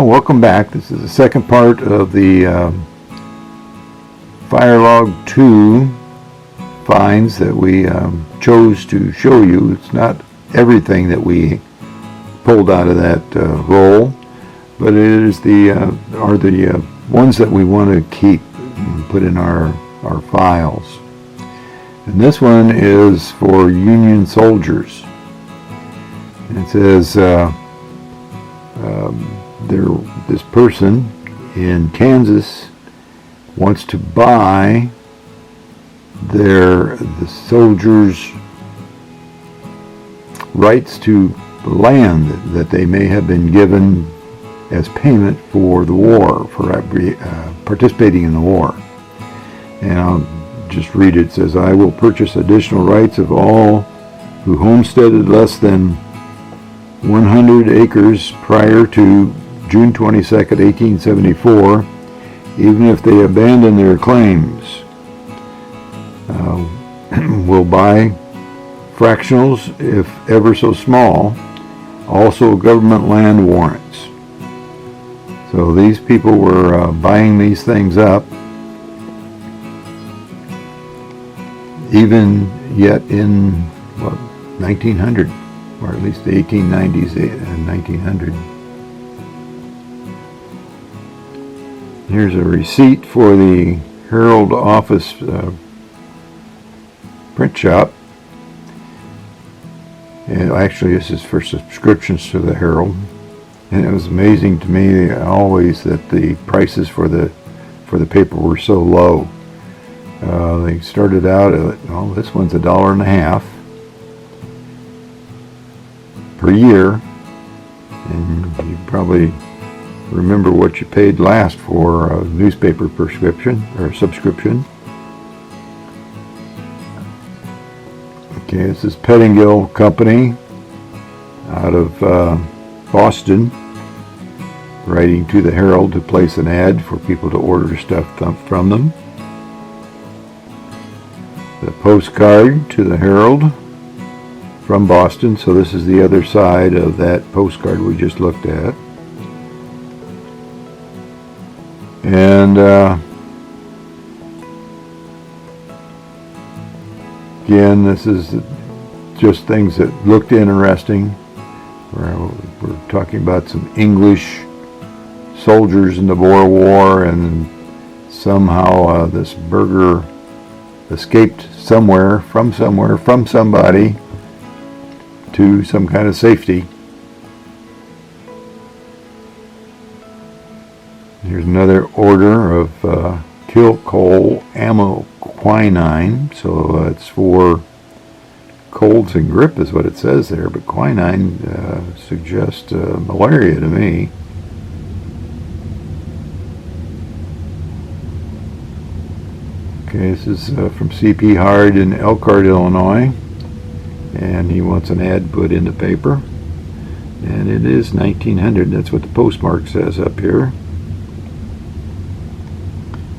Welcome back. This is the second part of the Fire Log 2 finds that we chose to show you. It's not everything that we pulled out of that roll, but it is the ones that we want to keep and put in our files. And this one is for Union soldiers. And it says this person in Kansas wants to buy the soldiers' rights to the land that they may have been given as payment for the war, for participating in the war. And I'll just read it. It says, I will purchase additional rights of all who homesteaded less than 100 acres prior to June 22nd, 1874, even if they abandon their claims. Will buy fractionals, if ever so small, also government land warrants. So these people were buying these things up, even yet in 1900, or at least the 1890s and 1900. Here's a receipt for the Herald office print shop. And actually, this is for subscriptions to the Herald. And it was amazing to me always that the prices for the paper were so low. They started out at, well, this one's $1.50 per year, and you probably remember what you paid last for a newspaper prescription or subscription. Okay, this is Pettingill Company out of Boston, writing to the Herald to place an ad for people to order stuff from them. The postcard to the Herald from Boston. So this is the other side of that postcard we just looked at. And again, this is just things that looked interesting. We're talking about some English soldiers in the Boer War, and somehow this burger escaped from somebody to some kind of safety. Here's another order of kill coal ammo quinine. So it's for colds and grip is what it says there, but quinine suggests malaria to me. Okay, this is from C.P. Hard in Elkhart, Illinois, and he wants an ad put in the paper, and it is 1900. That's what the postmark says up here.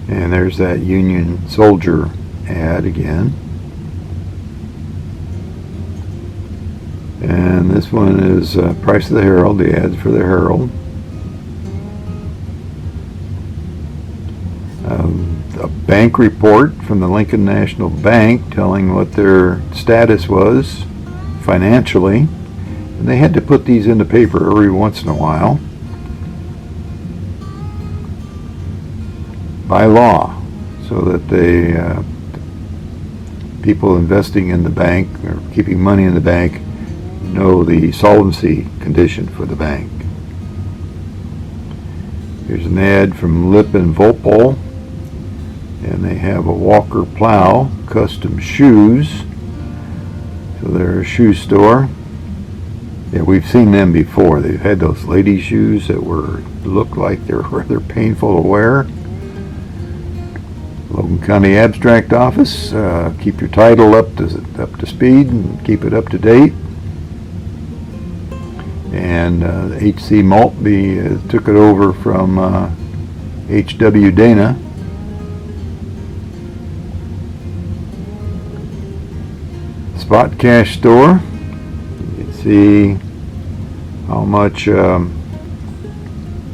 And there's that Union soldier ad again. And this one is Price of the Herald, the ads for the Herald. A bank report from the Lincoln National Bank telling what their status was financially. And they had to put these in the paper every once in a while by law, so that they people investing in the bank or keeping money in the bank know the solvency condition for the bank. Here's an ad from Lip and Volpol, and they have a Walker plow, custom shoes. So they're a shoe store. Yeah, we've seen them before. They've had those lady shoes that look like they're rather painful to wear. Logan County Abstract Office. Keep your title up to speed and keep it up to date. And H.C. Maltby took it over from H.W. Dana. Spot cash store. You can see how much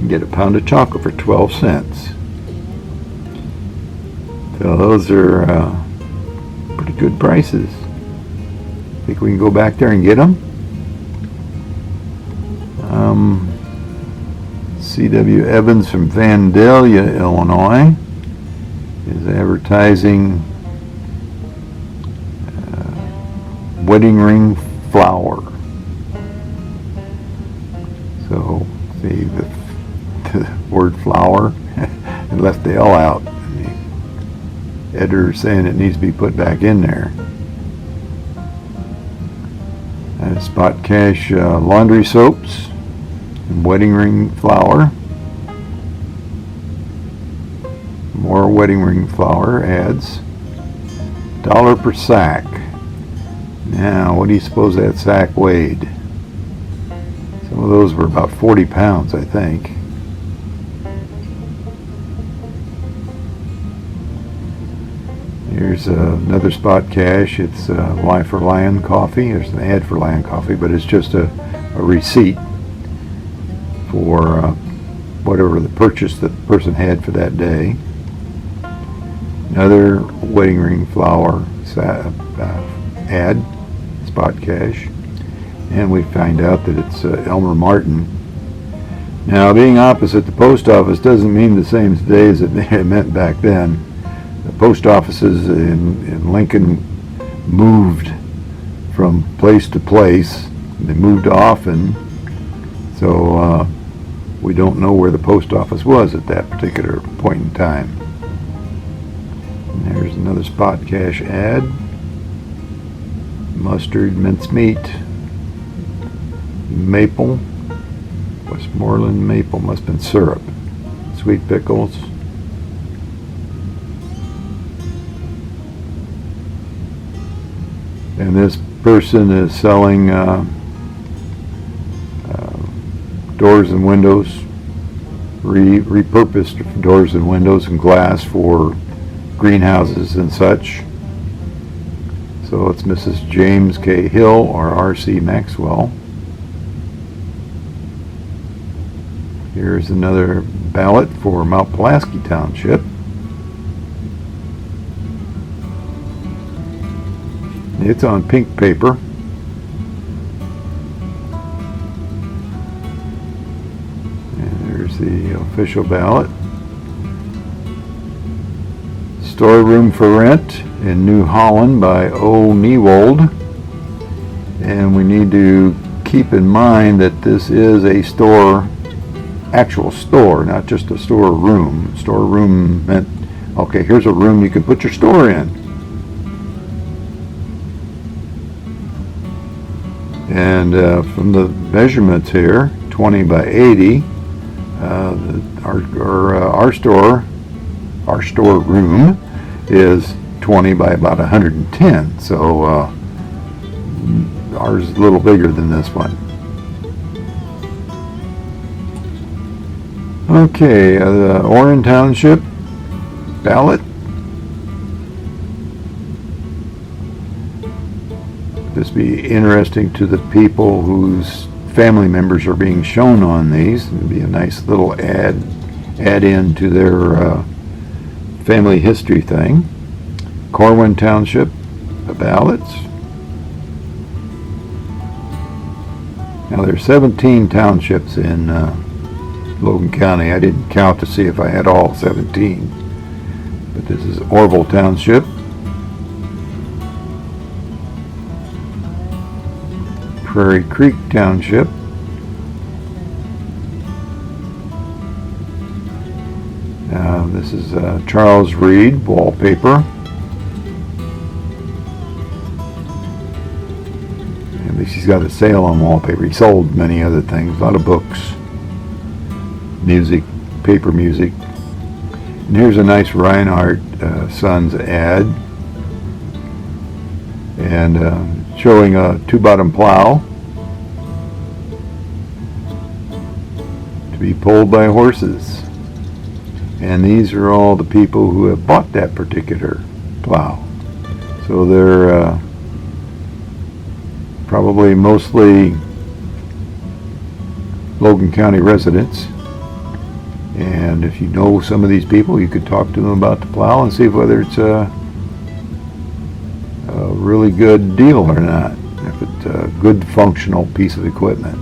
can get a pound of chocolate for 12 cents. So those are pretty good prices. Think we can go back there and get them? C.W. Evans from Vandalia, Illinois is advertising wedding ring flower. So, see the word flower, it left the L out. And the editor is saying it needs to be put back in there. Spot cash laundry soaps and wedding ring flower. More wedding ring flower ads. $1 per sack. Now, what do you suppose that sack weighed? Some of those were about 40 pounds, I think. Here's another spot cash. It's Life for Lion coffee. There's an ad for Lion coffee, but it's just a receipt for whatever the purchase that the person had for that day. Another wedding ring flower ad, spot cash. And we find out that it's Elmer Martin. Now, being opposite the post office doesn't mean the same today as it meant back then. The post offices in Lincoln moved from place to place. They moved often, so we don't know where the post office was at that particular point in time. And there's another spot cash ad. Mustard, mincemeat, maple, Westmoreland maple, must have been syrup, sweet pickles. And this person is selling doors and windows, repurposed doors and windows and glass for greenhouses and such. So it's Mrs. James K. Hill or R.C. Maxwell. Here's another ballot for Mount Pulaski Township. It's on pink paper. And there's the official ballot. Storeroom for Rent in New Holland by O. Newald. And we need to keep in mind that this is a store, actual store, not just a storeroom. Storeroom meant, okay, here's a room you can put your store in. And from the measurements here, 20 by 80, our storeroom is 20 by about 110. So ours is a little bigger than this one. Okay, the Warren Township ballot. This be interesting to the people whose family members are being shown on these. It'd be a nice little add in to their family history thing. Corwin Township ballots. Now there's 17 townships in Logan County. I didn't count to see if I had all 17, but this is Orville Township. Prairie Creek Township. This is Charles Reed wallpaper. At least he's got a sale on wallpaper. He sold many other things, a lot of books, music, paper music. And here's a nice Reinhardt Sons ad, and showing a two-bottom plow to be pulled by horses. And these are all the people who have bought that particular plow. So they're probably mostly Logan County residents. And if you know some of these people, you could talk to them about the plow and see whether it's a really good deal or not, if it's a good functional piece of equipment.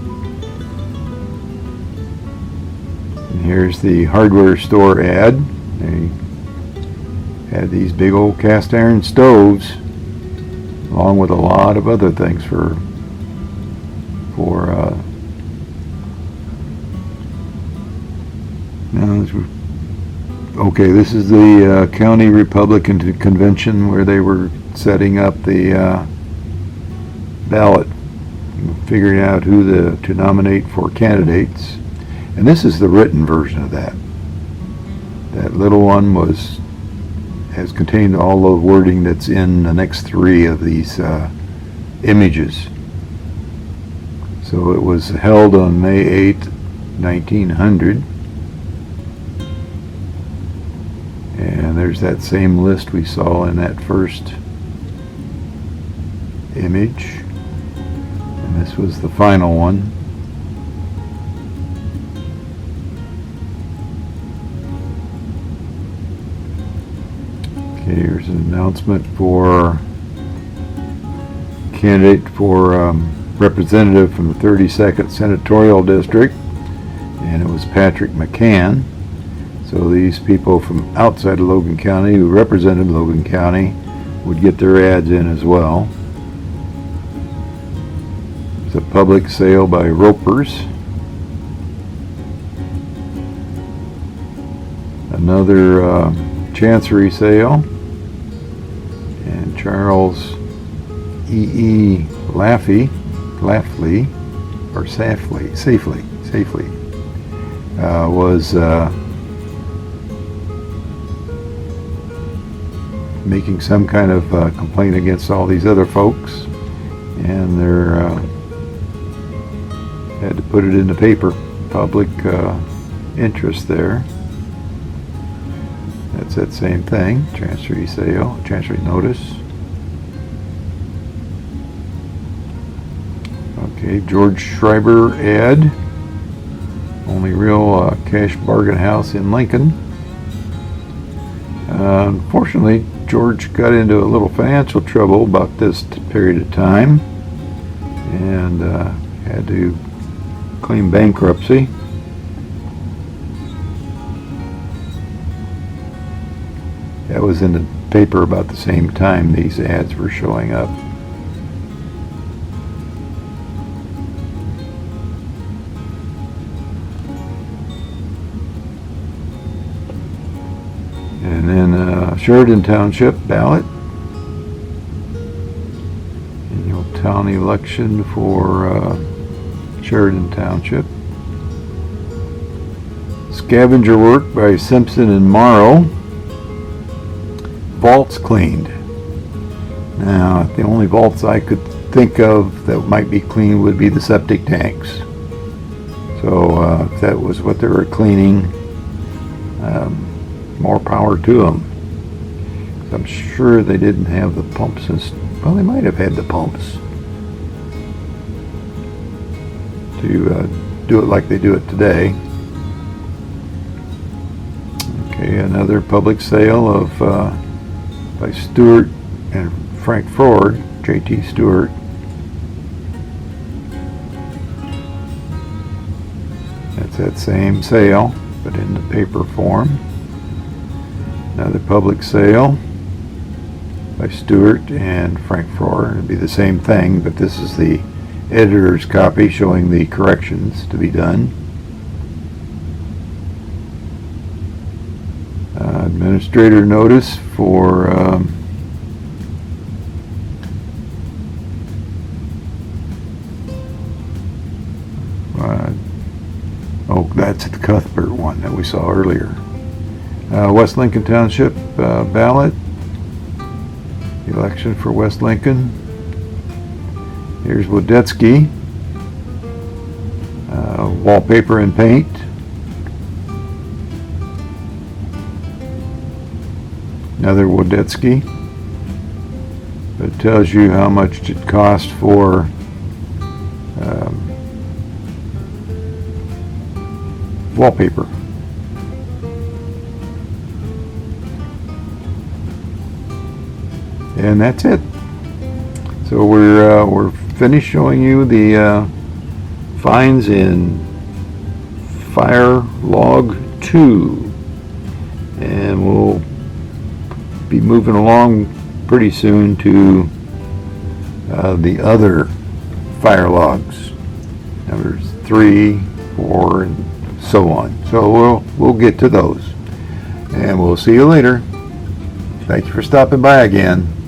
And here's the hardware store ad. They had these big old cast iron stoves along with a lot of other things for okay, this is the county Republican convention where they were setting up the ballot, figuring out who to nominate for candidates. And this is the written version of that. That little one has contained all the wording that's in the next three of these images. So it was held on May 8, 1900. And there's that same list we saw in that first image. And this was the final one. Okay, here's an announcement for candidate for representative from the 32nd Senatorial District, and it was Patrick McCann. So these people from outside of Logan County who represented Logan County would get their ads in as well. It's a public sale by Ropers. Another chancery sale. And Charles E. Safely was making some kind of complaint against all these other folks, and they're had to put it in the paper. Public interest there. That's that same thing. Chancery sale, chancery notice. Okay, George Schreiber ad. Only real cash bargain house in Lincoln. Unfortunately, George got into a little financial trouble about this period of time and had to claim bankruptcy. That was in the paper about the same time these ads were showing up. And then Sheridan Township ballot. Annual town election for Sheridan Township. Scavenger work by Simpson and Morrow. Vaults cleaned. Now, the only vaults I could think of that might be cleaned would be the septic tanks. So if that was what they were cleaning, more power to them. I'm sure they didn't have the pumps. Well, they might have had the pumps to do it like they do it today. Okay, another public sale of by Stewart and Frank Ford, J.T. Stewart. That's that same sale, but in the paper form. Another public sale by Stewart and Frank Ford. It'd be the same thing, but this is the editor's copy showing the corrections to be done. Administrator notice for that's the Cuthbert one that we saw earlier. West Lincoln Township ballot. Election for West Lincoln. Here's Wodetsky. Wallpaper and paint. Another Wodetsky. It tells you how much it cost for wallpaper. And that's it. So we're finished showing you the finds in Fire Log 2, and we'll be moving along pretty soon to the other fire logs, numbers 3, 4, and so on. So we'll get to those, and we'll see you later. Thank you for stopping by again.